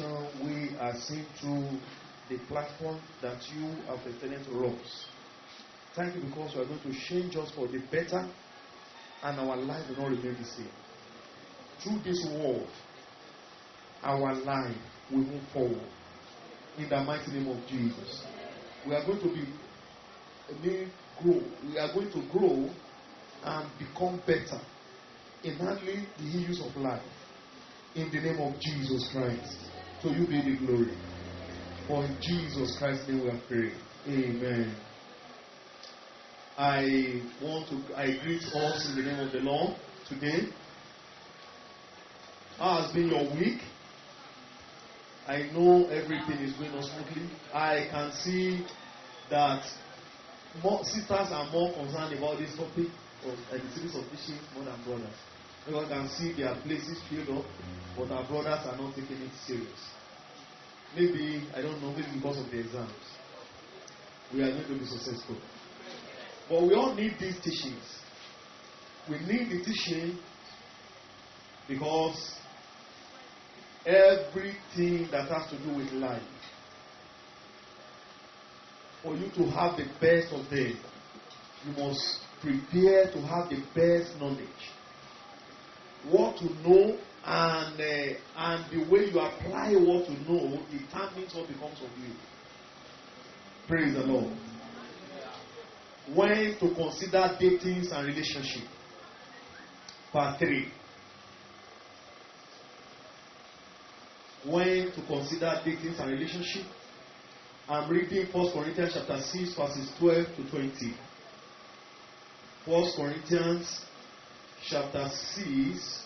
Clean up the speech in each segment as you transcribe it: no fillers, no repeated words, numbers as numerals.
salvation we are seeing through the platform that you have presented to us. Thank you because you are going to change us for the better and our life will not remain the same. Through this word, our life will move forward in the mighty name of Jesus. We are going to grow. We are going to grow and become better in handling the issues of life. In the name of Jesus Christ. To you be the glory. For in Jesus Christ's name we are praying. Amen. I greet us in the name of the Lord today. How has been your week? I know everything is going on smoothly. I can see that more sisters are more concerned about this topic of the series of teaching more than brothers. Everyone can see their places filled up, but our brothers are not taking it serious. Maybe, I don't know, maybe because of the exams. We are going to be successful. But we all need these teachings. We need the teaching because everything that has to do with life, for you to have the best of them, you must prepare to have the best knowledge. What to know and the way you apply what to know determines what becomes of you. Praise the Lord. When to consider datings and relationship. Part 3. When to consider datings and relationship. I'm reading 1 Corinthians chapter 6 verses 12 to 20. 1 Corinthians chapter 6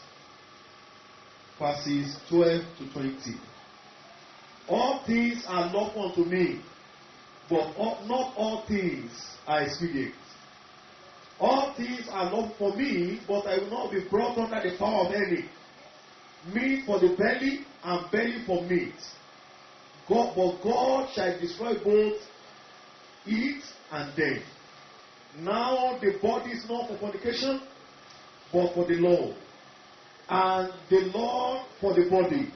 verses 12 to 20. All things are lawful unto me, but not all things are expedient. All things are lawful for me, but I will not be brought under the power of any. Meat for the belly, and belly for meat. But God shall destroy both it and them. Now the body is not for fornication, but for the Lord. And the Lord for the body.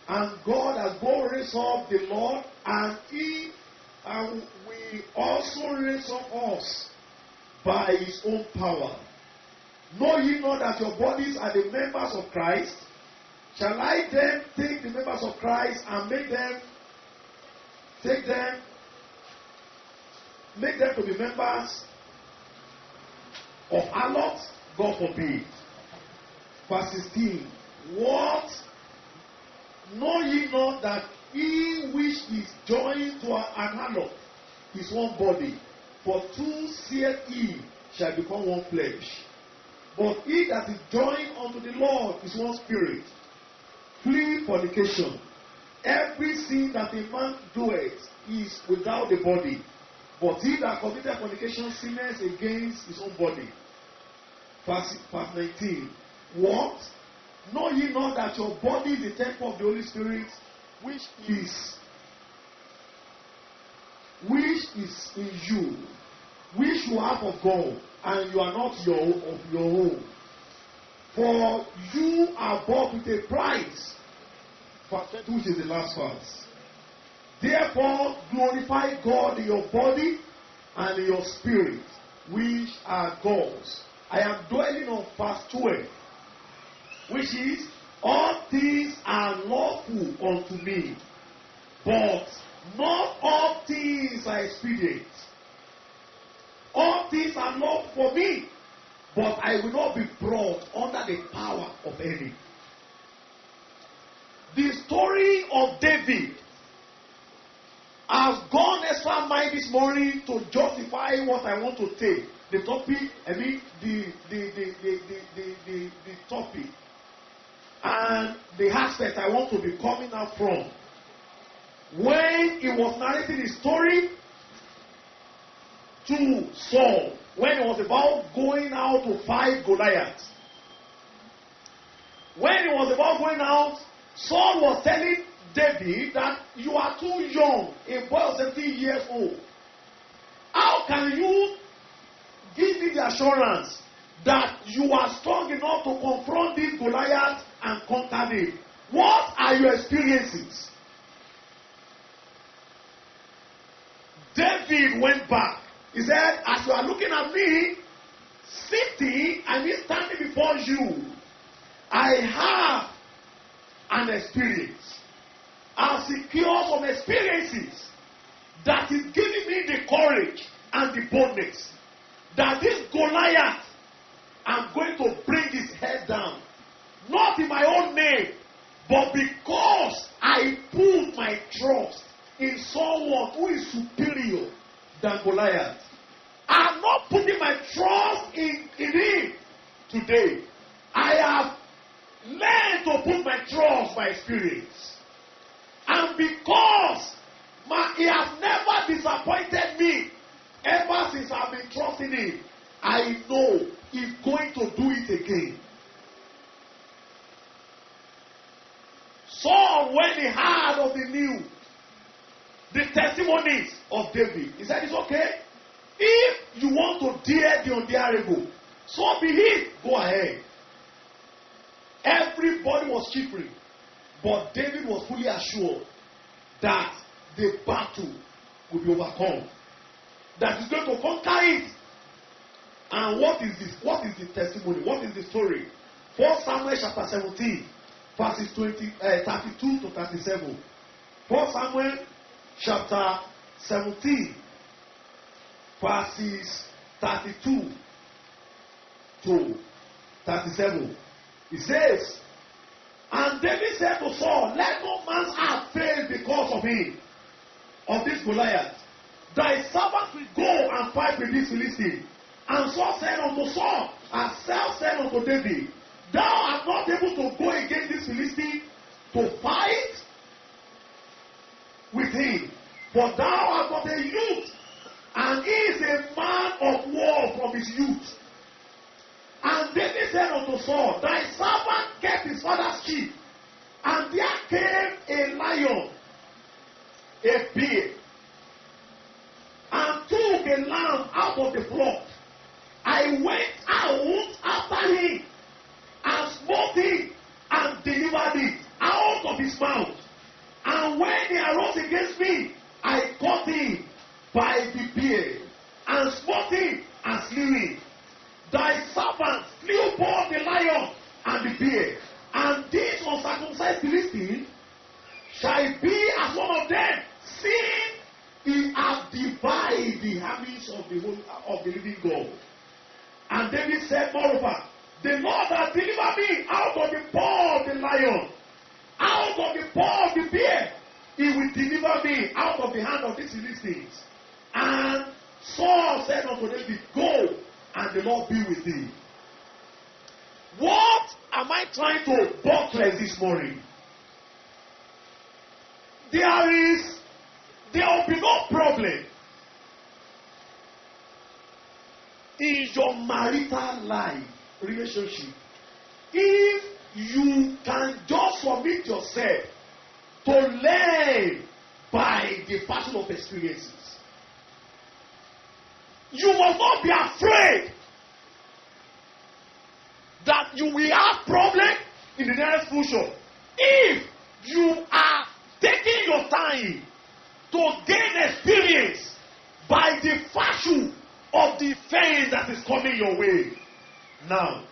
And God has both raised up the Lord, and we also raise up us by his own power. Know ye not that your bodies are the members of Christ? Shall I then take the members of Christ and make them to be members of harlots? God forbid. Verse 16. What? Know ye not that he which is joined to an harlot is one body? For two saith he shall become one flesh. But he that is joined unto the Lord is one spirit. Flee fornication. Every sin that a man doeth is without the body. But he that committeth fornication sinneth against his own body. Verse 19. What? Know ye not that your body is the temple of the Holy Spirit, which is in you, which you have of God, and you are not of your own? For you are bought with a price. Which is the last verse. Therefore glorify God in your body and in your spirit, which are God's. I am dwelling on verse 12, which is, all things are lawful unto me, but not all things are expedient. All things are lawful for me, but I will not be brought under the power of any. The story of David has gone extra mile this morning to justify what I want to take. The topic, the topic and the aspect I want to be coming out from. When he was narrating his story to Saul, when he was about going out to fight Goliath. When he was about going out, Saul was telling David that you are too young, a boy of 17 years old. How can you give me the assurance that you are strong enough to confront this Goliath and conquer him? What are your experiences? David went back. He said, as you are looking at me, sitting and me standing before you, I have an experience. I've secured some experiences that is giving me the courage and the boldness that this Goliath, I'm going to bring his head down. Not in my own name, but because I put my trust in someone who is superior than Goliath. I'm not putting my trust in him today. I have learned to put my trust by experience. And because he has never disappointed me ever since I've been trusting him, I know he's going to do it again. Saul, when he heard of the news, the testimonies of David, he said, it's okay. If you want to dare the undareable, so be it. Go ahead. Everybody was shivering, but David was fully assured that the battle will be overcome, that he's going to conquer it. And what is this? What is the testimony? What is the story? 1 Samuel chapter 17, verses 32 to 37. 1 Samuel chapter 17, verses 32 to 37. It says, and David said to Saul, let no man's heart fail because of him, of this Goliath. Thy servant will go and fight with this Philistine. And Saul said unto Saul, and Saul said unto David, thou art not able to go against this Philistine to fight with him, for thou art but a youth, and he is a man of war from his youth. And David said unto Saul, thy servant kept his father's sheep, and there came a lion, a bear, and took a lamb out of the flock. I went out after him, and smote him, and delivered it out of his mouth. And when he arose against me, I caught him by the beard, and smote him, and slew him. Thy servant slew both the lion and the bear, and this uncircumcised Philistine shall be as one of them, seeing he hath divided the armies of the living God. And David said, moreover, the Lord hath delivered me out of the paw of the lion, out of the paw of the bear. He will deliver me out of the hand of these Philistines. And Saul said unto David, go, and the Lord be with thee. What am I trying to buttress this morning? There will be no problem in your marital life, relationship, if you can just submit yourself to learn by the passing of experiences. You must not be afraid that you will have problem in the nearest future. If you are taking your time to gain experience by the fashion of the fame that is coming your way. Now,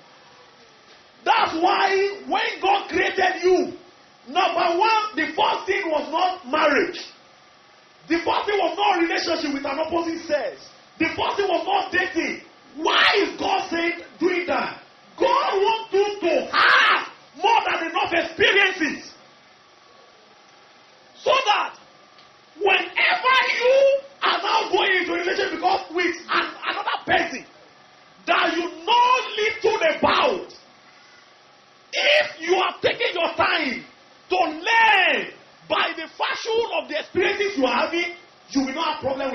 that's why when God created you, number one, the first thing was not marriage. The first thing was not relationship with an opposite sex. The first thing was not dating. Why is God saying doing that? God wants you to have more than enough experiences, so that whenever you are now going into a relationship because with another person that you know little about, if you are taking your time to learn by the fashion of the experiences you are having, you will not have problem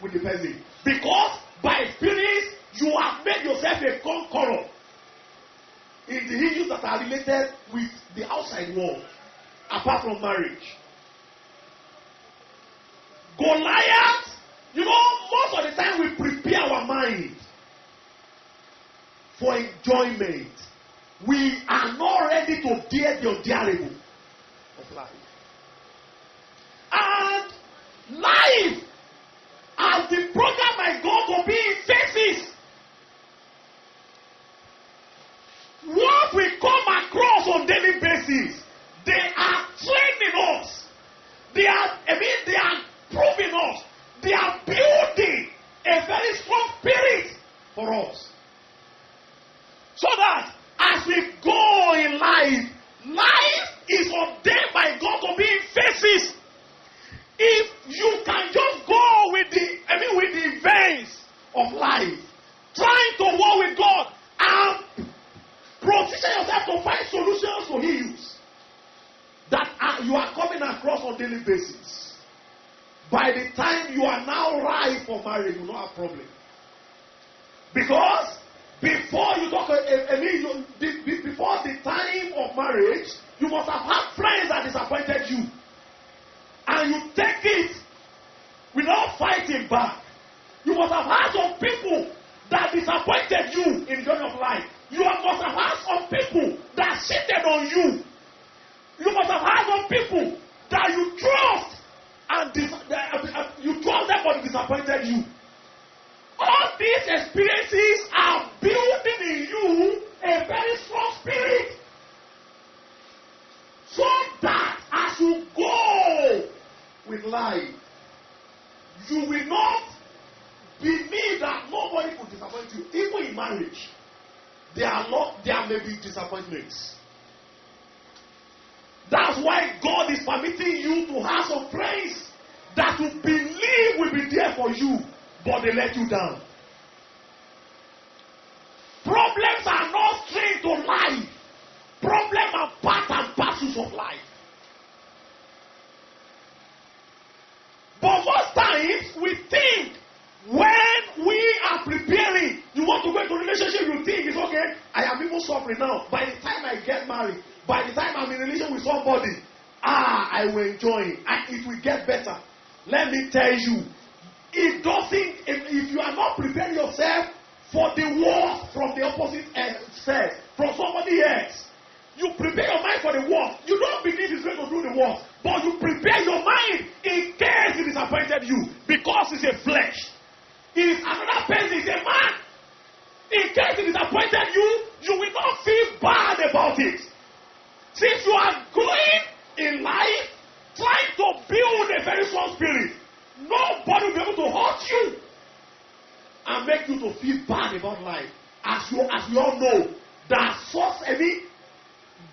with the person, because by experience you have made yourself a conqueror in the issues that are related with the outside world, apart from marriage. Goliath, most of the time we prepare our mind for enjoyment. We are not ready to dare the undareable. life. And life, as the program I go to be in phases, what we come across on daily basis, they are training us. They are proving us. They are building a very strong spirit for us. So that as we go in life, life is ordained by God to be in phases. If you can just go with the events of life, trying to walk with God and position yourself to find solutions to issues that you are coming across on daily basis, by the time you are now ripe for marriage, you will not have problem. Because before you talk, before the time of marriage, you must have had friends that disappointed you, and you take it without fighting back. You must have had some people that disappointed you in the journey of life. You must have had some people that cheated on you. You must have had some people that you trust and you trust them but disappointed you. All these experiences are building in you a very strong spirit, so that as you go with life, you will not believe that nobody could disappoint you. Even in marriage, there may be disappointments. That's why God is permitting you to have some friends that you believe will be there for you, but they let you down. Problems are not strange to life. Problems are part and parcels of life. But most times we think, when we are preparing, you want to go into a relationship, you think it's okay. I am even suffering now. By the time I get married, by the time I'm in a relationship with somebody, I will enjoy it and it will get better. Let me tell you, it doesn't. If you are not preparing yourself for the worst from the opposite sex, from somebody else, you prepare your mind for the worst. You don't believe it's going to do the worst, but you prepare your mind in case it disappointed you, because it's a flesh. It is another person, it's a man. In case it disappointed you, you will not feel bad about it. Since you are going in life trying to build a very strong spirit, nobody will be able to hurt you and make you to feel bad about life. As we all know, that source any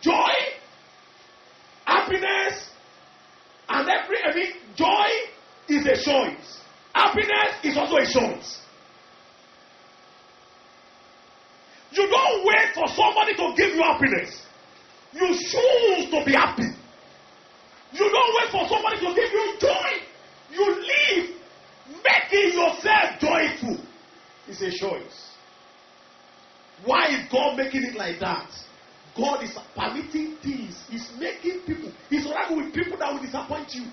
joy, happiness, and every joy is a choice. Happiness is also a choice. You don't wait for somebody to give you happiness. You choose to be happy. You don't wait for somebody to give you joy. You live making yourself joyful. It's a choice. Why is God making it like that? God is permitting things. He's making people. He's working with people that will disappoint you,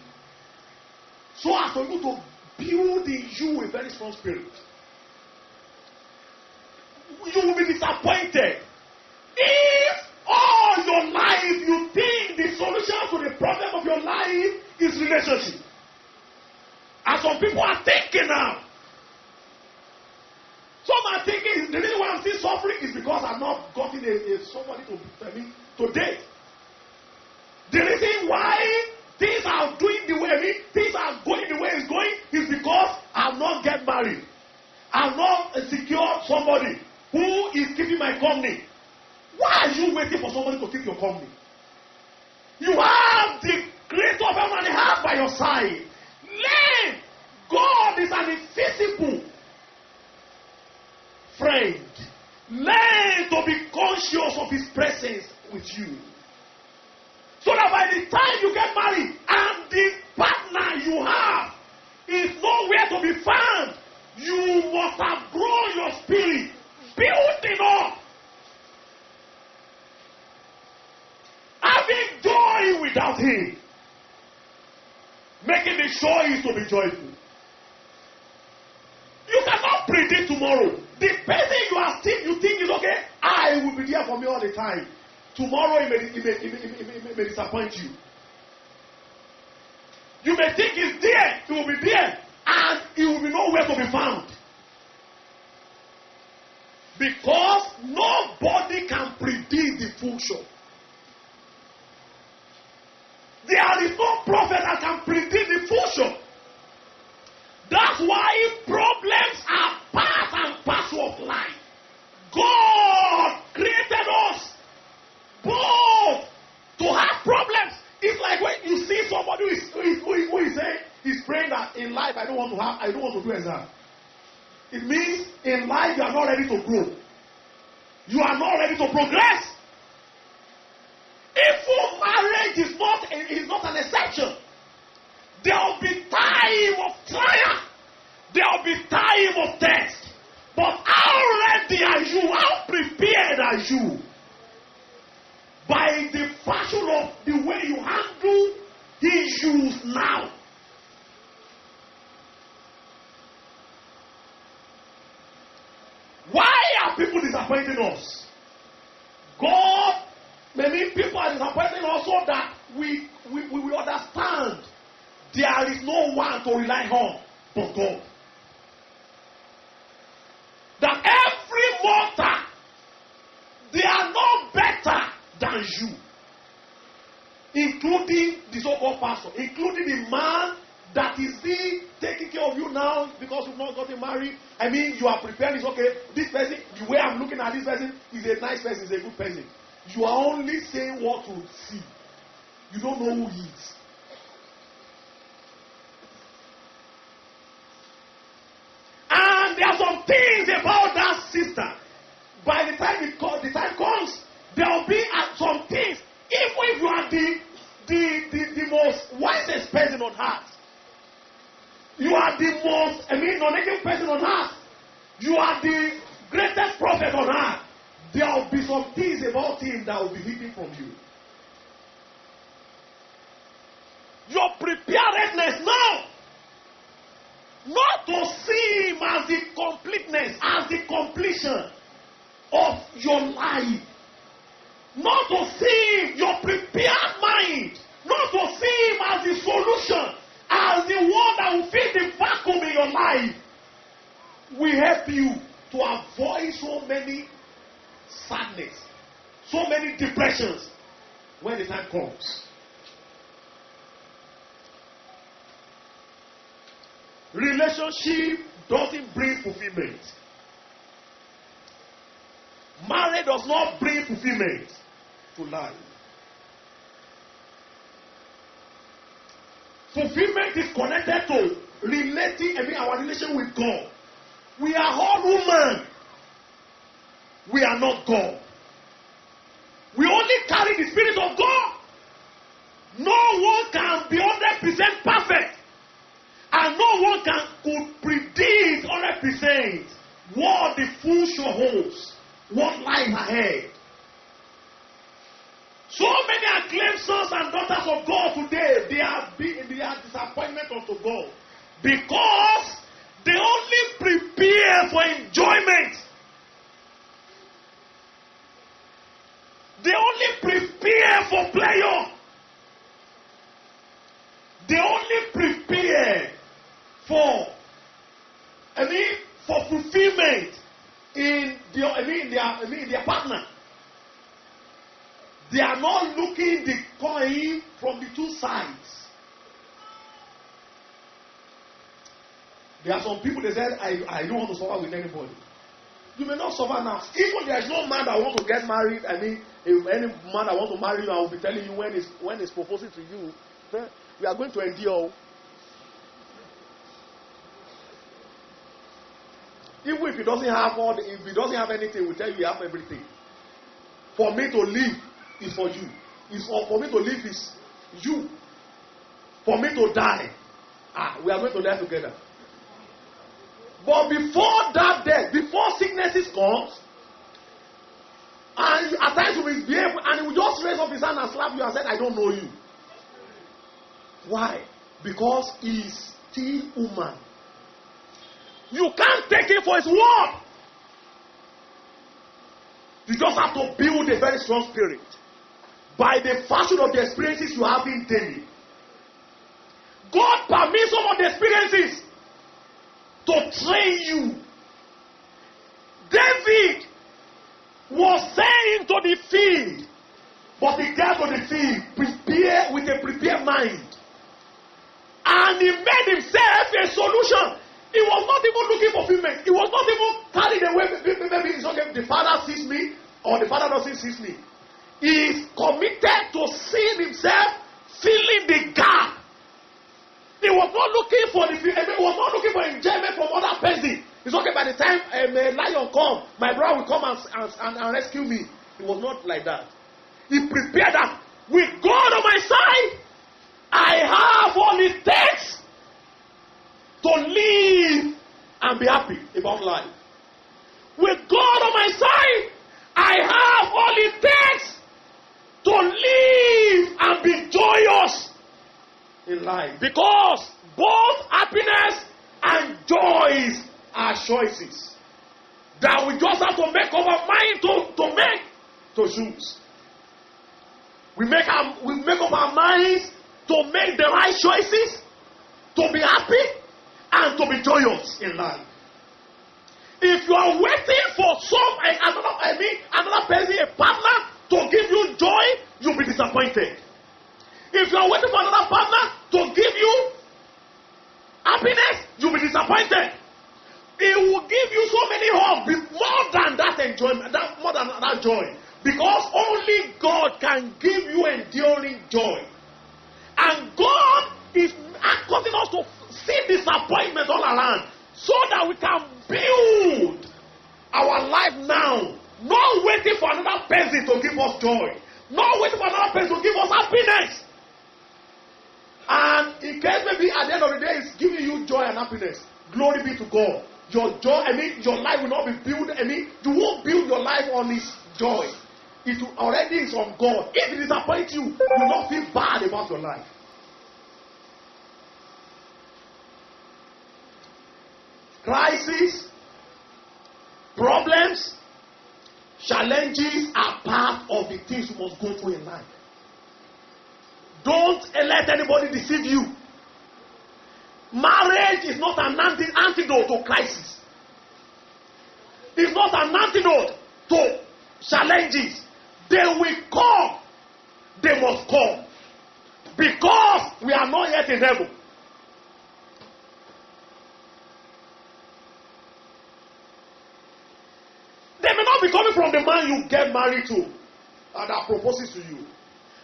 so as for you to build in you a very strong spirit. You will be disappointed if all your life you think the solution to the problem of your life is relationship. And some people are thinking now. Some are thinking the reason why I'm still suffering is because I've not gotten somebody to date. The reason why things are going the way it's going is because I've not get married. I've not secured somebody who is keeping my company. Why are you waiting for somebody to keep your company? You have the creator of heaven and earth by your side. Learn. God is an invisible friend. Learn to be conscious of his presence with you. So that by the time you get married and the partner you have is nowhere to be found, you must have grown your spirit, building up, having joy without him, making the choice to be joyful. You cannot predict tomorrow. The person you think is okay, I will be there for me all the time. Tomorrow it may disappoint you. You may think it's there, it will be there, and it will be nowhere to be found. Because nobody can predict the future. There is no prophet that can predict the future. That's why problems are part and parcel of life. God created us both to have problems. It's like when you see somebody who is saying, he's praying that in life I don't want to do exam. It means in life you are not ready to grow. You are not ready to progress. If marriage is not an exception, there will be time of trial. There will be time of test. But how ready are you? How prepared are you? By the fashion of the way you handle issues now. Why are people disappointing us? God, maybe people are disappointing us so that we will understand there is no one to rely on but God. That every mortal, they are no better than you. Including the so-called pastor, including the man that is taking care of you now because you've not gotten married. I mean, you are prepared. It's okay. This person, the way I'm looking at this person, is a nice person, is a good person. You are only saying what you see. You don't know who he is. And there are some things about that sister. By the time the time comes, there will be some things. Even if you are the most wisest person on earth, you are the most knowledgeable person on earth, you are the greatest prophet on earth, there will be some things about him that will be hidden from you. Your preparedness now, not to see him as the completeness, as the completion of your life. Not to see him, your prepared mind. Not to see him as the solution, as the one that will fill the vacuum in your life. We help you to avoid so many sadness, so many depressions when the time comes. Relationship doesn't bring fulfillment. Marriage does not bring fulfillment to life. Fulfillment is connected to our relation with God. We are all human. We are not God. We only carry the Spirit of God. No one can be 100% perfect. And no one could predict 100% what the future holds, what lies ahead. So many acclaimed sons and daughters of God today, they are disappointment unto God because they only prepare for enjoyment. They only prepare for pleasure. They only prepare for fulfillment in their partner. They are not looking the coin from the two sides. There are some people that said, I don't want to suffer with anybody. You may not suffer now. Even there is no man that wants to get married. If any man that wants to marry you, I will be telling you when he's proposing to you, we are going to endure. Even if he doesn't have anything, we tell you have everything. For me to live is for you. For me to live is you. For me to die, we are going to die together. But before that death, before sicknesses comes, and at times you misbehave, and he will just raise up his hand and slap you and say, I don't know you. Why? Because he is still human. You can't take him for his word. You just have to build a very strong spirit by the fashion of the experiences you have in daily. God permits some of the experiences to train you. David was sent into the field, but he got to the field prepared with a prepared mind. And he made himself a solution. He was not even looking for fulfillment. He was not even carried away. Maybe it's okay. The father sees me or the father doesn't see me. He is committed to seeing himself filling the gap. He was not looking for the. He was not looking for enjoyment from other person. It's okay. By the time a lion come, my brother will come and rescue me. It was not like that. He prepared that. With God on my side, I have all it takes to live and be happy about life. With God on my side, I have all it takes to live and be joyous in life. Because both happiness and joys are choices that we just have to make up our mind to choose. We make up our minds to make the right choices, to be happy and to be joyous in life. If you are waiting for another person, a partner, to give you joy, you'll be disappointed. If you are waiting for another partner to give you happiness, you'll be disappointed. It will give you so many hugs, more than that enjoyment, more than that joy. Because only God can give you enduring joy. And God is causing us to see disappointment all around so that we can build our life now. Not waiting for another person to give us joy. Not waiting for another person to give us happiness. And in case maybe at the end of the day it's giving you joy and happiness, glory be to God. Your joy, your life will not be built. You won't build your life on His joy. It already is on God. If it disappoints you, you will not feel bad about your life. Crises, problems, challenges are part of the things you must go through in life. Don't let anybody deceive you. Marriage is not an antidote to crisis. It's not an antidote to challenges. They will come. They must come. Because we are not yet in heaven. They may not be coming from the man you get married to that proposes to you.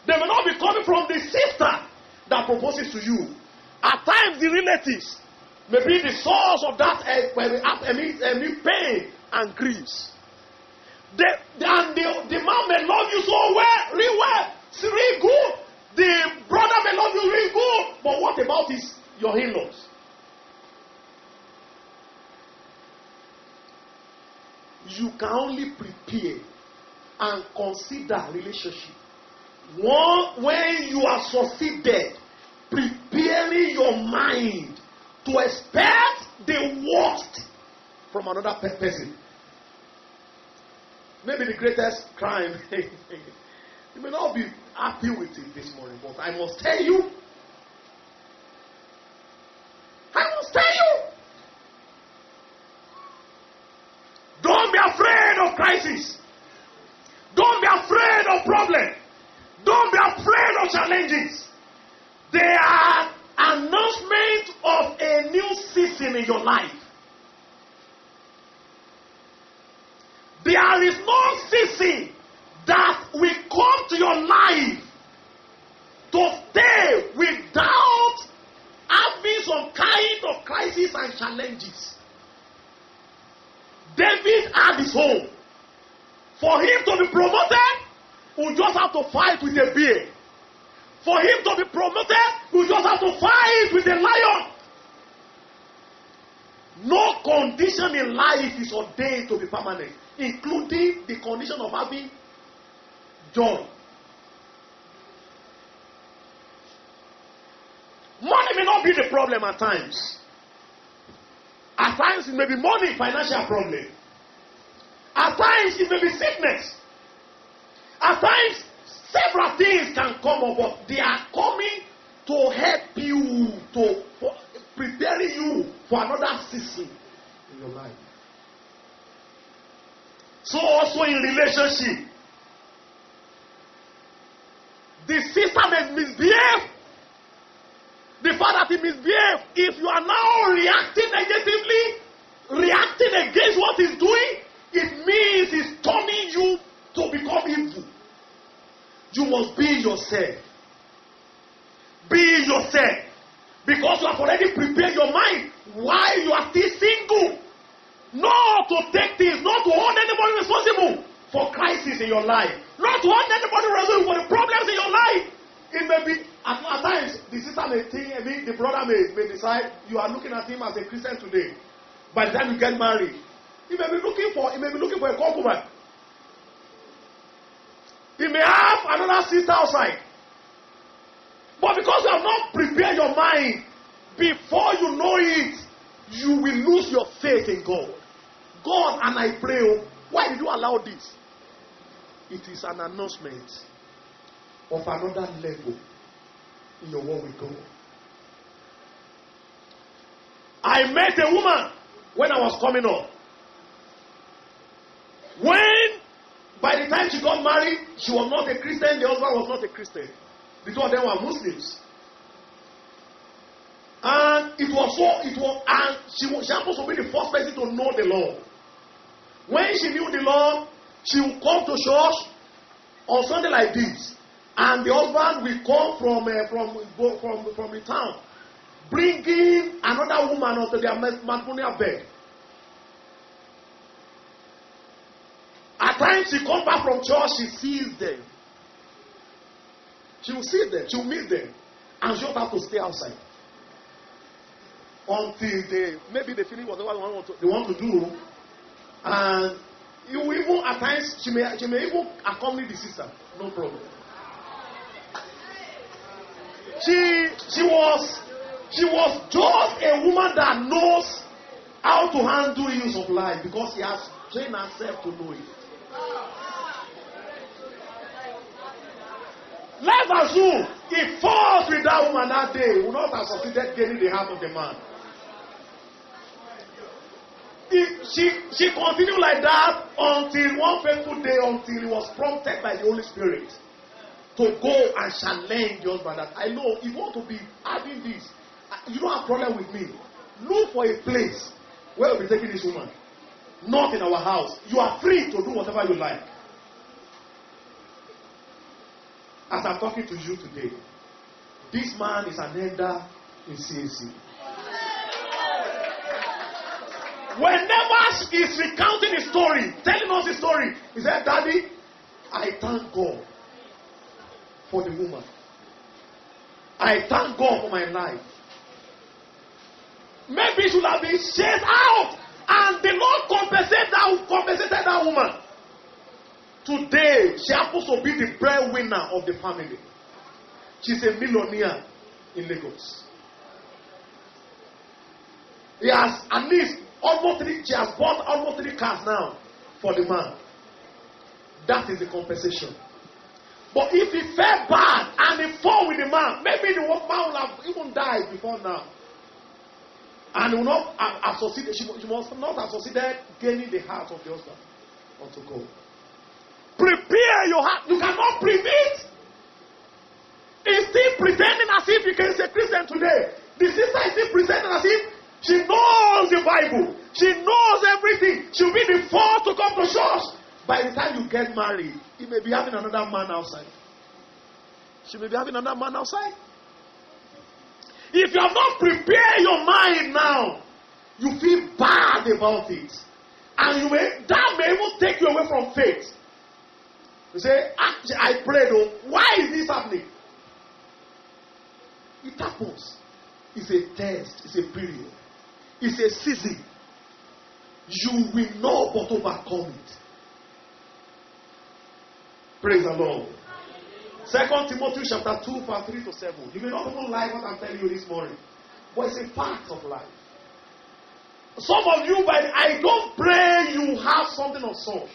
They may not be coming from the sister that proposes to you. At times, the relatives may be the source of that pain and grief. The man may love you so well, really well, it's really good. The brother may love you really good, but what about your in-laws? You can only prepare and consider relationship when you are succeeded, preparing your mind to expect the worst from another person. Maybe the greatest crime. You may not be happy with it this morning, but I must tell you. Don't be afraid of crisis. Don't be afraid of problems. Don't be afraid of challenges. They are announcement of a new season in your life. There is no season that will come to your life to stay without having some kind of crisis and challenges. David had his home. For him to be promoted, we just have to fight with a bear. For him to be promoted, we just have to fight with a lion. No condition in life is ordained to be permanent, including the condition of having joy. Money may not be the problem at times. At times it may be money, financial problem. At times it may be sickness. At times several things can come up, but they are coming to help you, for preparing you for another season in your life. So also in relationship, the sister may misbehave. The fact that he misbehaved, if you are now reacting negatively, reacting against what he's doing, it means he's turning you to become evil. You must be yourself. Be yourself. Because you have already prepared your mind while you are still single. Not to take things, not to hold anybody responsible for crisis in your life. Not to hold anybody responsible for the problems in your life. It may be, at times, the sister may think, the brother may decide you are looking at him as a Christian today. By the time you get married, he may be looking for a concubine. He may have another sister outside. But because you have not prepared your mind, before you know it, you will lose your faith in God. God, and I pray, why did you allow this? It is an announcement of another level in your walk with God. I met a woman when I was coming up. When, by the time she got married, she was not a Christian, the husband was not a Christian. The two of them were Muslims. And she was supposed to be the first person to know the Lord. When she knew the Lord, she would come to church on Sunday like this. And the husband will come from the town, bringing another woman onto their matrimonial bed. At times she comes back from church, she sees them. She will see them, she will meet them, and she will have to stay outside until they finish whatever they want to do. And you even at times she may even accompany the sister, no problem. She was just a woman that knows how to handle issues of life because she has trained herself to know it. Let's assume he falls with that woman that day, will not have succeeded getting the heart of the man. She continued like that until one fateful day, until he was prompted by the Holy Spirit to go and challenge the husband that I know if you want to be having this, you don't have problem with me. Look for a place where we'll be taking this woman. Not in our house. You are free to do whatever you like. As I'm talking to you today, this man is an elder in CAC. Whenever he's recounting his story, telling us his story, he said, Daddy, I thank God for the woman. I thank God for my life. Maybe she should have been chased out, and the Lord compensated that woman. Today, she happens to be the breadwinner of the family. She's a millionaire in Lagos. He has at least she has bought almost 3 cars now for the man. That is the compensation. But if he fell bad and he fell with the man, maybe the man will have even died before now. And he will not have succeeded. She must not have succeeded gaining the heart of the husband unto God. Prepare your heart. You cannot prevent. He's still pretending as if he can say Christian today. The sister is still pretending as if she knows the Bible. She knows everything. She'll be the first to come to church. By the time you get married, he may be having another man outside. She may be having another man outside. If you have not prepared your mind now, you feel bad about it. And that may even take you away from faith. You say, I prayed, why is this happening? It happens. It's a test. It's a period. It's a season. You will not but overcome it. Praise the Lord. 2 Timothy chapter 2, verse 3 to 7. You may not even like what I'm telling you this morning, but it's a fact of life. Some of you, I don't pray you have something of such.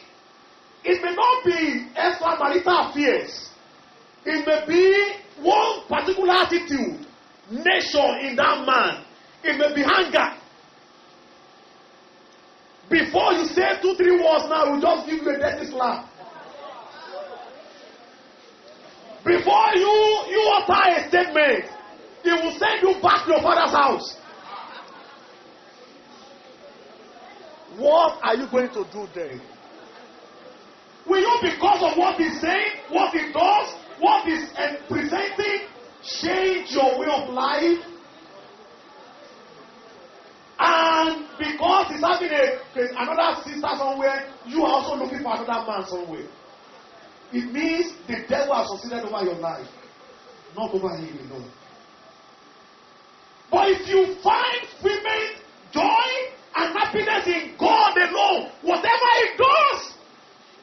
It may not be extramarital affairs. It may be one particular attitude, nature in that man. It may be anger. Before you say 2-3 words now, we'll just give you a dirty slap. Before you utter a statement, he will send you back to your father's house. What are you going to do then? Will you, because of what he's saying, what he does, what he's presenting, change your way of life? And because he's having another sister somewhere, you are also looking for another man somewhere. It means the devil has succeeded over your life, not over him alone. But if you find fulfillment, joy, and happiness in God alone, whatever he does,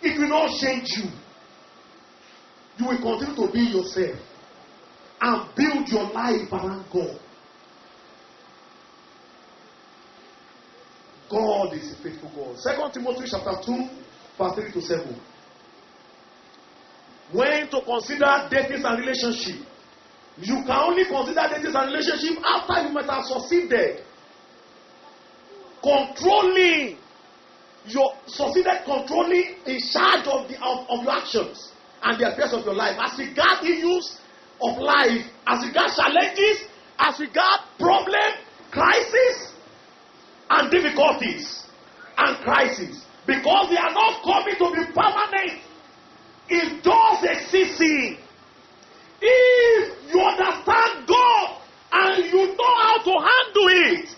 it will not change you. You will continue to be yourself and build your life around God. God is a faithful God. 2 Timothy chapter 2, verse 3 to 7. When to consider dating and relationship, you can only consider dating and relationship after you might have succeeded controlling in charge of your actions and the affairs of your life, as regards issues of life, as regards challenges, as regards problem, crisis, and difficulties and crises, because they are not coming to be permanent. It does a ceasing. If you understand God and you know how to handle it,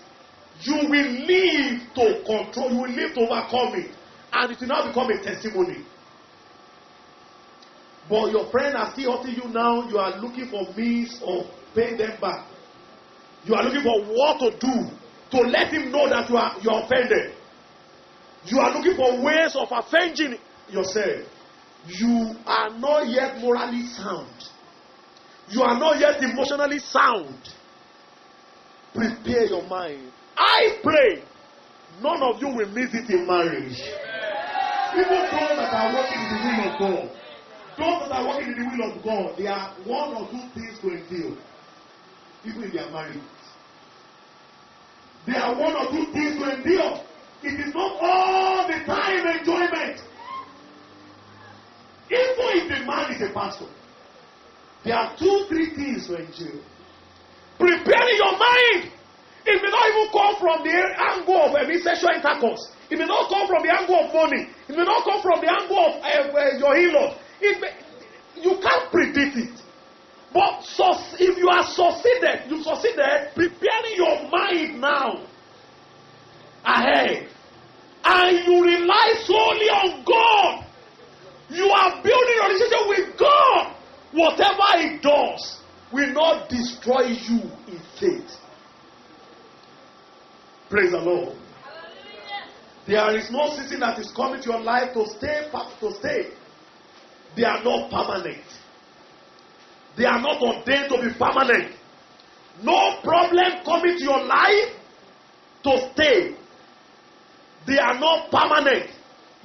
you will live to control, you will live to overcome it, and it will now become a testimony. But your friend are still hurting you now. You are looking for means of paying them back. You are looking for what to do to let him know that you are offended. You are looking for ways of avenging yourself. You are not yet morally sound. You are not yet emotionally sound. Prepare your mind. I pray none of you will miss it in marriage. People those that are working in the will of God, those that are working in the will of God, there are one or two things to endure. Even in their marriage, there are one or two things to endure. It is not all the time enjoyment. Even if the man is a pastor, there are 2-3 things to endure. Preparing your mind. It may not even come from the angle of sexual intercourse. It may not come from the angle of money. It may not come from the angle of your in-laws. You can't predict it. But if you are succeeded, preparing your mind now ahead, and you rely solely on God. You are building a relationship with God. Whatever it does will not destroy you in faith. Praise the Lord. There is no season that is coming to your life to stay. They are not permanent. They are not ordained to be permanent. No problem coming to your life to stay. They are not permanent.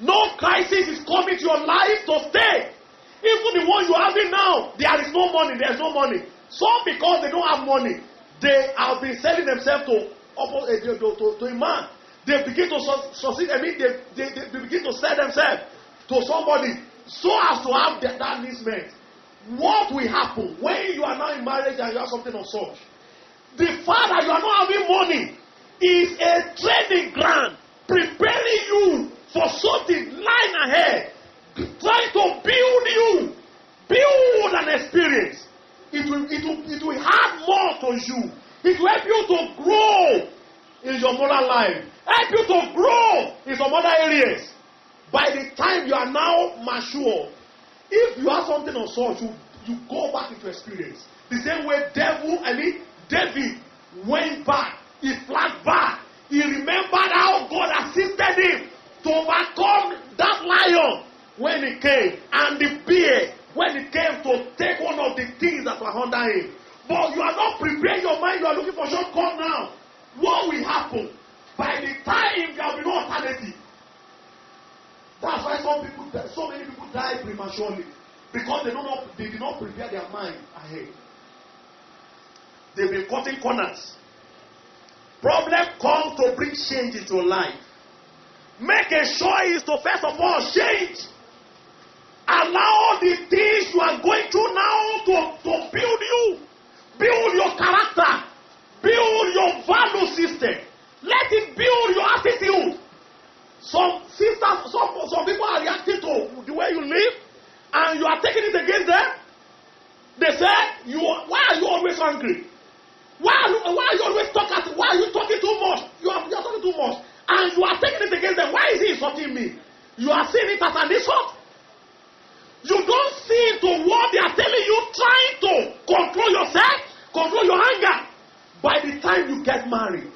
No crisis is coming to your life to stay. Even the one you are having now, there is no money. There is no money. Some, because they don't have money, they have been selling themselves to a man. They begin to succeed. I mean, they begin to sell themselves to somebody so as to have that needs met. What will happen when you are now in marriage and you have something of such? The fact that you are not having money is a training ground, preparing you for something lying ahead, trying to build an experience. It will add more to you. It will help you to grow in your moral life, help you to grow in some other areas. By the time you are now mature, if you have something of such, you go back into experience. The same way David went back, he flagged back. He remembered how God assisted him to overcome that lion when he came, and the bear when he came to take one of the things that were under him. But you are not preparing your mind, you are looking for shortcut now. What will happen? By the time there will be no alternative. That's why so many people die prematurely. Because they did not prepare their mind ahead. They've been cutting corners. Problem comes to bring change into your life. Make a choice to first of all change. Allow the things you are going through now to build you. Build your character. Build your value system. Let it build your attitude. Some people are reacting to the way you live, and you are taking it against them. They say, why are you always angry? Why are you always talking? Why are you talking too much? You are talking too much. And you are taking it against them. Why is he insulting me? You are seeing it as an insult. You don't see into what they are telling you, trying to control yourself, control your anger. By the time you get married,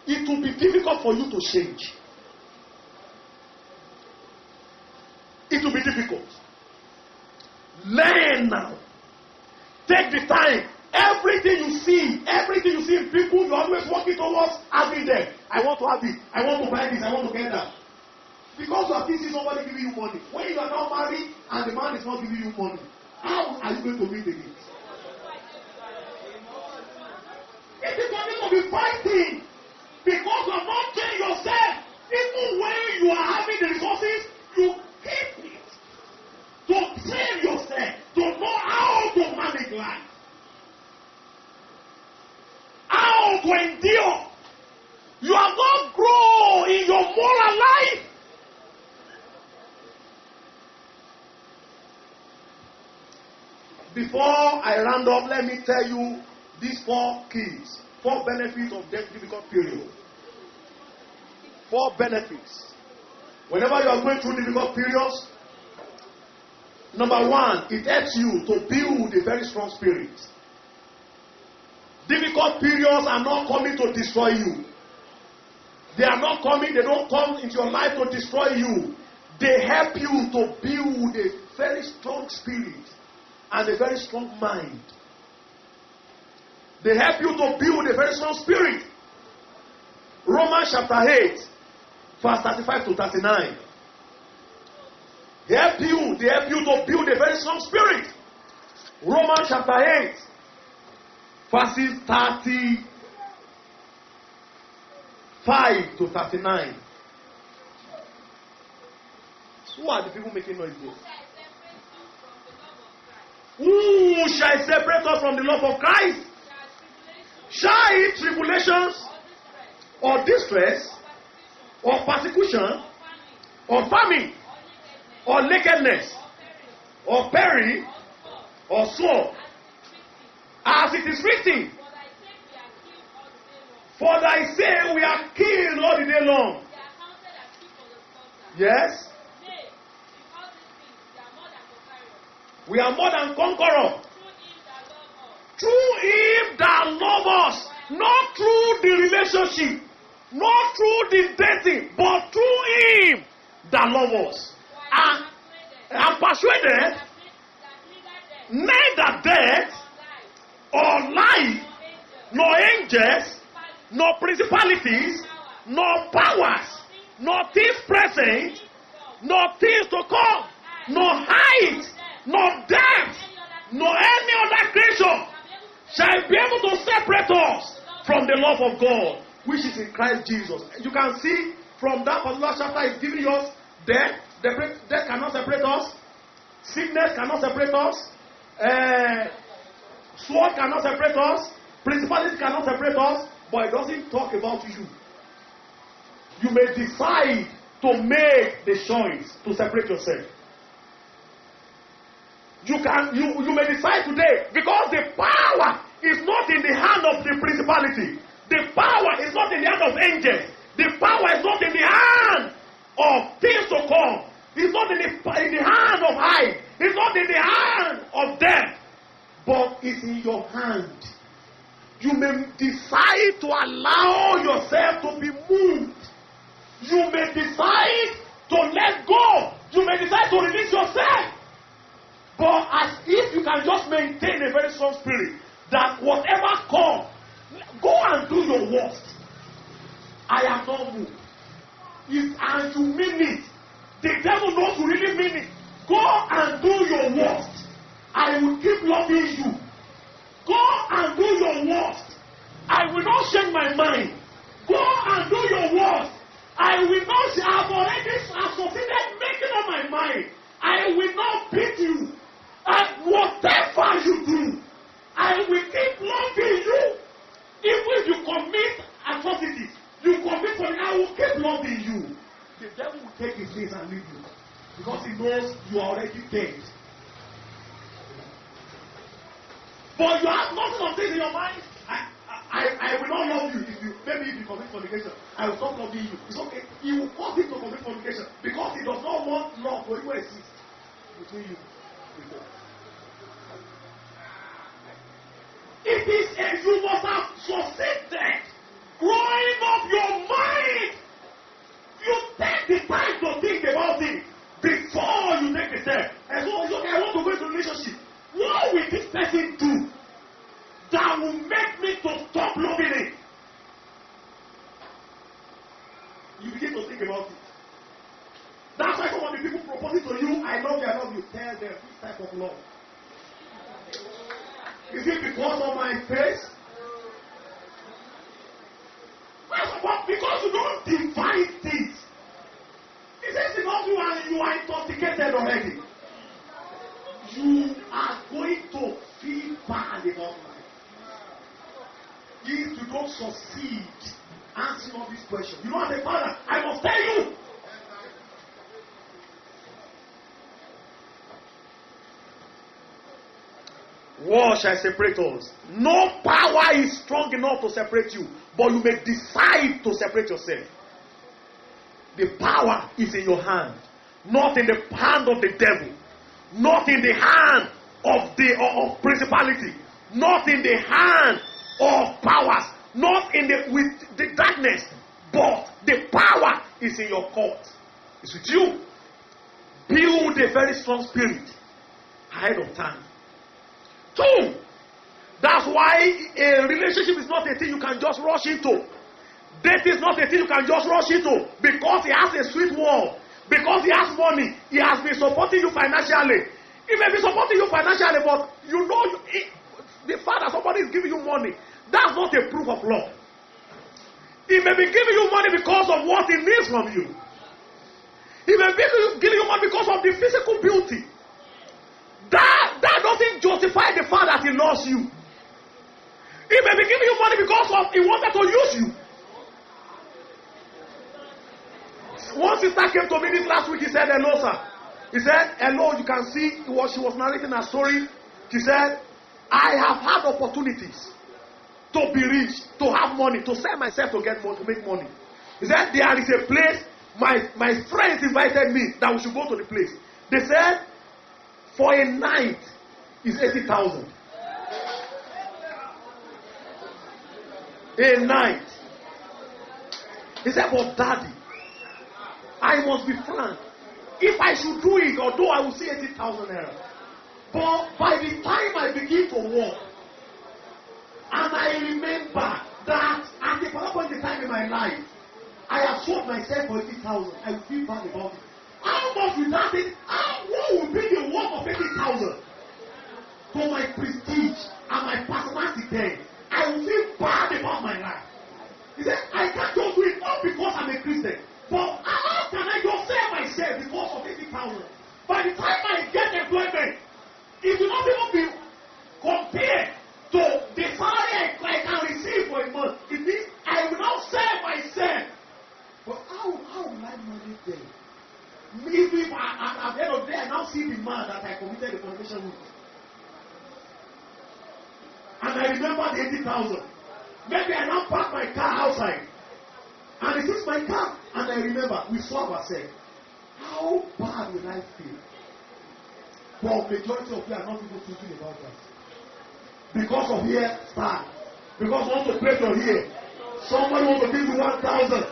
it will be difficult for you to change. It will be difficult. Learn now. Take the time. Everything you see in people, you're always working towards having them. I want to have it. I want to buy this. I want to get that. Because you are thinking somebody giving you money. When you are now married and the man is not giving you money, how are you going to meet again? It is going to be fighting. Because you are not training yourself. Even when you are having the resources, you keep it. To train yourself. To know how to manage life. How to endure. You have not grown in your moral life. Before I round up, let me tell you these 4 keys, 4 benefits of that difficult period. 4 benefits. Whenever you are going through difficult periods, number 1, it helps you to build a very strong spirit. Difficult periods are not coming to destroy you. They are not coming, they don't come into your life to destroy you. They help you to build a very strong spirit and a very strong mind. They help you to build a very strong spirit. Romans chapter 8, verse 35 to 39. They help you to build a very strong spirit. Romans chapter 8, verses 35 to 39. Who are the people making noise here? Who shall separate us from the love of Christ? Shall it tribulations, or distress, or persecution, or famine, or nakedness, or peril, or sword? As it is written, for thy sake we are killed all the day long. Yes? We are more than conquerors. Through him that love us. Not through the relationship. Not through the dating. But through him that love us. And I'm persuaded neither death or life, nor angels, nor principalities, nor powers, nor things present, nor things to come, nor height, nor depth, nor any other creature shall be able to separate us from the love of God, which is in Christ Jesus. You can see from that particular chapter, it's giving us death. Death cannot separate us. Sickness cannot separate us. Sword cannot separate us. Principalities cannot separate us. But it doesn't talk about you. You may decide to make the choice to separate yourself. You may decide today, because the power is not in the hand of the principality. The power is not in the hand of angels. The power is not in the hand of things to come. It's not in the hand of height. It's not in the hand of death. But it's in your hand. You may decide to allow yourself to be moved. You may decide to let go. You may decide to release yourself. But as if you can just maintain a very strong spirit, that whatever comes, go and do your worst. I am not moved. And you mean it. The devil knows you really mean it. Go and do your worst. I will keep loving you. Go and do your worst. I will not change my mind. Go and do your worst. I will not, I've already succeeded making up my mind. I will not beat you. And whatever you do, I will keep loving you. Even if you commit atrocities, you commit for me, I will keep loving you. The devil will take his place and leave you. Because he knows you are already dead. But you have nothing of this in your mind. I will not love you if you commit fornication. I will stop loving you. It's okay. He will cause him to commit fornication because he does not want love to even exist between you. It is you must have succeeded growing up your mind. You take the time to think about it before you take the step. And so it's okay, I want to go into a relationship. What will this person do that will make me to stop loving it? You begin to think about it. That's why some of the people proposing to you, I love you, tell them this type of love. Is it because of my face? Because you don't divide things. Is it because you are intoxicated already? You are going to feel bad about life. If you don't succeed answering all these questions, you know, as a father, I must tell you. War shall separate us. No power is strong enough to separate you, but you may decide to separate yourself. The power is in your hand, not in the hand of the devil, not in the hand of the principality, not in the hand of powers, not in with the darkness, but the power is in your court. It's with you. Build a very strong spirit ahead of time. 2, that's why a relationship is not a thing you can just rush into. Date is not a thing you can just rush into because he has a sweet wall, because he has money, he has been supporting you financially. He may be supporting you financially, but you know the fact that somebody is giving you money, that's not a proof of love. He may be giving you money because of what he needs from you. He may be giving you money because of the physical beauty. That doesn't justify the fact that he loves you. He may be giving you money because of he wanted to use you. One sister came to me this last week. He said, "Hello, sir." He said, "Hello." You can see she was narrating her story. She said, "I have had opportunities to be rich, to have money, to sell myself to get money, to make money." He said, "There is a place. My friends invited me that we should go to the place. They said, for a night is 80,000. A night." He said, "But daddy, I must be frank. If I should do it, although I will see 80,000 naira, but by the time I begin to walk, and I remember that at a particular point in time in my life, I have sold myself for 80,000, I will feel bad about it. How much will that be? What will be the worth of 80,000 to my prestige and my personality then? I will feel bad about my life." He said, "I can't just do it not because I'm a Christian, but how can I just sell myself because of 80,000? By the time I get employment, it will not even be compared to the salary I can receive for a month. It means I will not sell myself. But how will I manage them? Maybe at the end of the day, I now see the man that I committed the fornication with. And I remember the 80,000. Maybe I now park my car outside. And it is my car. And I remember, we swap ourselves. How bad will I feel? But majority of you are not even thinking about that. Because of here, start. Because you want to place your here. Somebody wants to give you 1,000.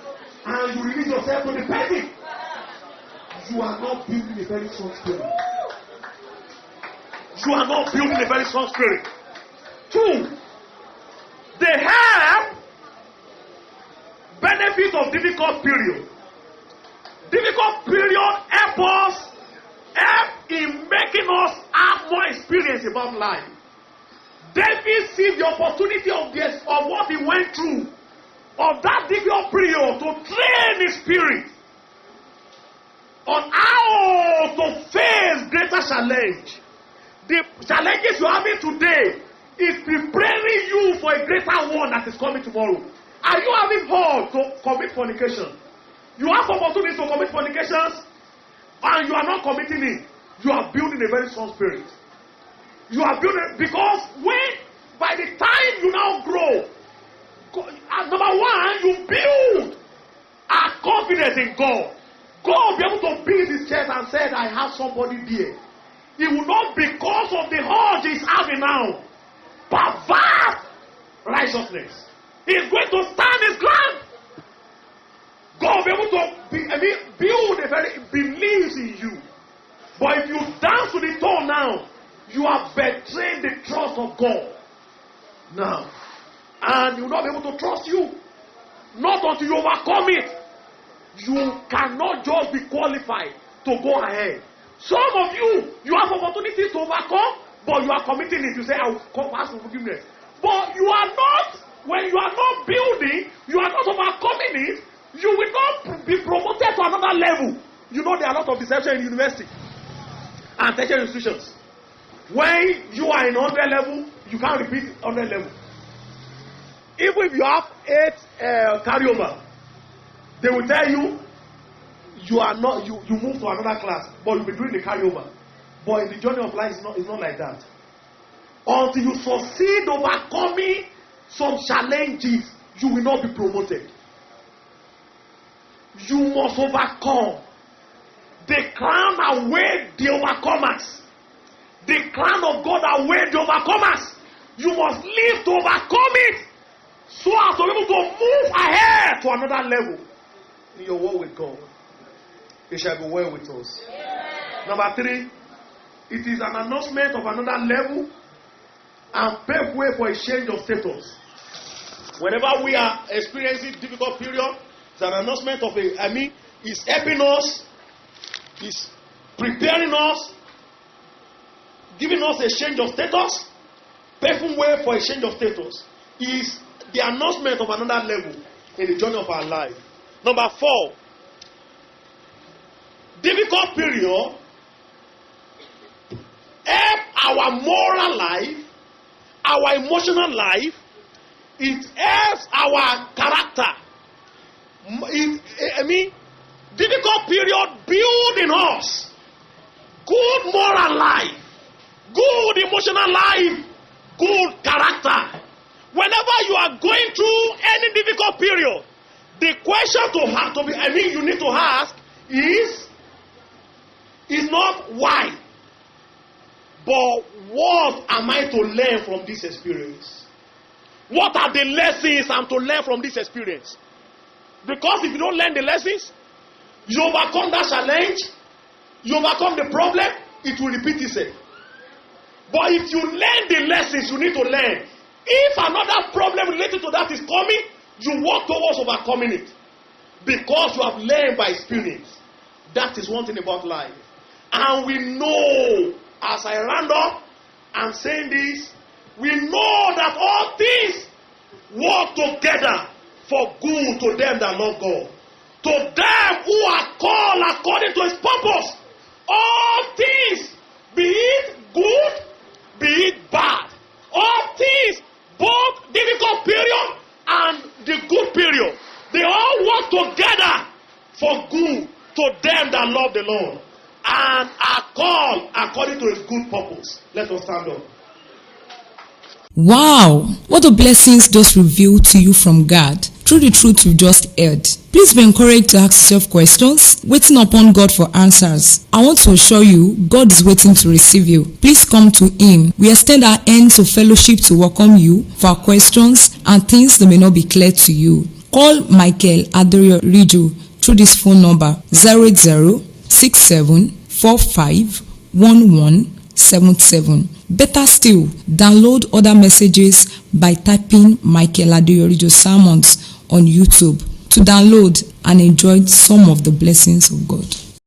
And you release yourself to the penny. You are not building a very strong spirit. You are not building a very strong spirit. 2, they have benefit of difficult period. Difficult period help in making us have more experience about life. David seized the opportunity of what he went through, of that difficult period, to train his spirit on how to face greater challenge. The challenges you're having today is preparing you for a greater one that is coming tomorrow. Are you having called to commit fornication? You have opportunities to commit fornications and you are not committing it. You are building a very strong spirit. You are building, because by the time you now grow, number one, you build a confidence in God. God will be able to beat his chest and say, I have somebody there. It will not, because of the urge he's having now, pervert righteousness. He's going to stand his ground. God will be able to build a very believes in you. But if you dance to the tone now, you have betrayed the trust of God. Now, and you will not be able to trust you. Not until you overcome it. You cannot just be qualified to go ahead. Some of you have opportunities to overcome, but you are committing it. You say, I will ask for forgiveness. But you are not, when you are not building, you are not overcoming it, you will not be promoted to another level. You know there are a lot of deception in university and tertiary institutions. When you are in 100 level, you can't repeat 100 level. Even if you have 8 carryover, they will tell you you are not, you move to another class, but you'll be doing the carryover. But in the journey of life, it's not like that. Until you succeed overcoming some challenges, you will not be promoted. You must overcome. The crown awaits the overcomers. The crown of God awaits the overcomers. You must live to overcome it, so as to be able to move ahead to another level in your walk with God. It shall be well with us. Yeah. Number 3, it is an announcement of another level and pave way for a change of status. Whenever we are experiencing difficult period, it's an announcement of it's helping us, it's preparing us, giving us a change of status, paving way for a change of status. Is the announcement of another level in the journey of our life. Number 4, difficult period help our moral life, our emotional life. It helps our character. Difficult period build in us good moral life, good emotional life, good character. Whenever you are going through any difficult period, the question you need to ask is not why, but what am I to learn from this experience? What are the lessons I'm to learn from this experience? Because if you don't learn the lessons, you overcome that challenge, you overcome the problem, it will repeat itself. But if you learn the lessons you need to learn, if another problem related to that is coming, you work towards overcoming it. Because you have learned by experience. That is one thing about life. And we know, as I round up, I'm saying this, we know that all things work together for good to them that love God. To them who are called according to his purpose. All things, be it good, be it bad. All things, both difficult period and the good period, they all work together for good to them that love the Lord and are called according to his good purpose. Let us stand up. Wow, what a blessings just revealed to you from God through the truth you've just heard. Please be encouraged to ask yourself questions, waiting upon God for answers. I want to assure you, God is waiting to receive you. Please come to him. We extend our hands of fellowship to welcome you for our questions and things that may not be clear to you. Call Micheal Adeyoriju through this phone number 08067451177. Better still, download other messages by typing Micheal Adeyoriju Sermons on YouTube to download and enjoy some of the blessings of God.